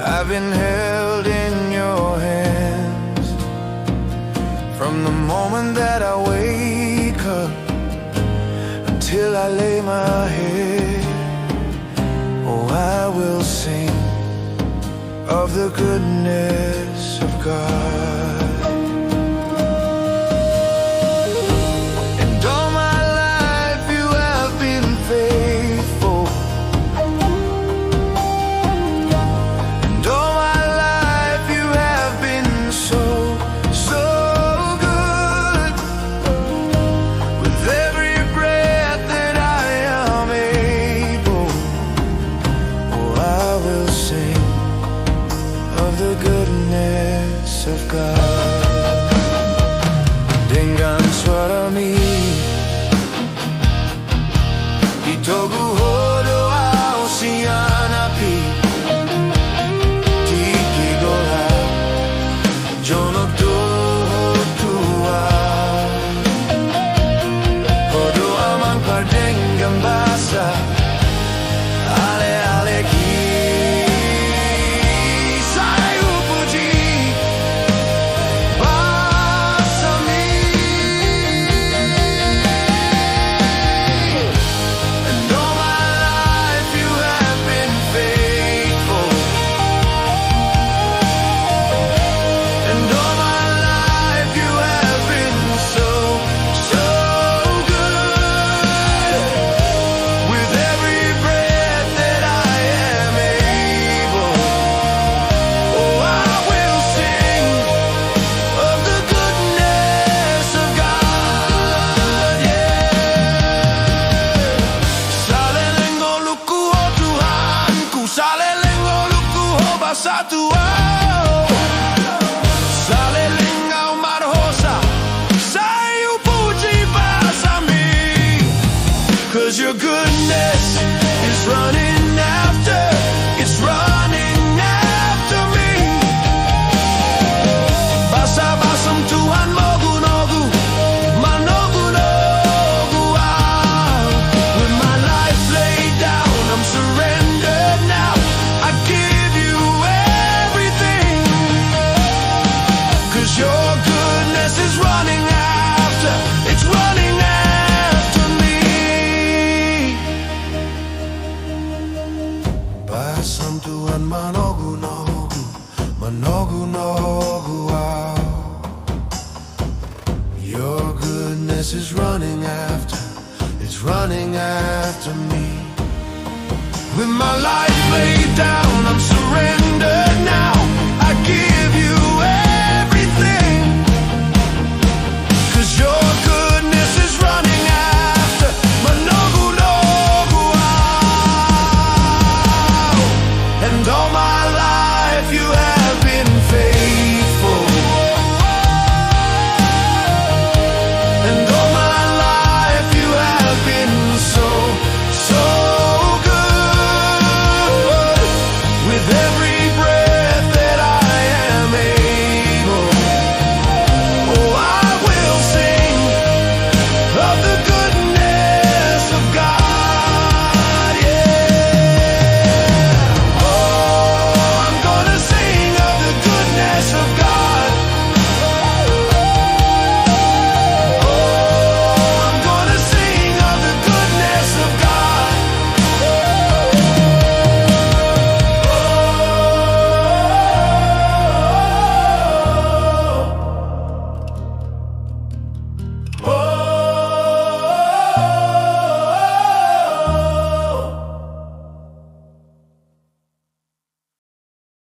I've been held in your hands from the moment that I wake up until I lay my head. Oh, I will sing of the goodness of God. And all my life you have been faithful, and all my life you have been so, so good. With every breath that I am able, oh, I will sing of the goodness of God. Dengan suara-Mu itoguhodo au sianapi tikigola jonok tua hodo amang pardeng gambasa ale ale ki satu Saleleng au marhosa Sayu puji basami 'Cause your goodness is running after, it's running after me. Basa-basam Tuhan mogu-nogu manogu-nogu with my life laid down, I'm surrendered now. I give you everything, 'cause your goodness is running after, it's running after me. Basam Tuhan manogu-nogu manogu-nogu your goodness is running after, it's running after me. With my life laid down, I'm surrendering.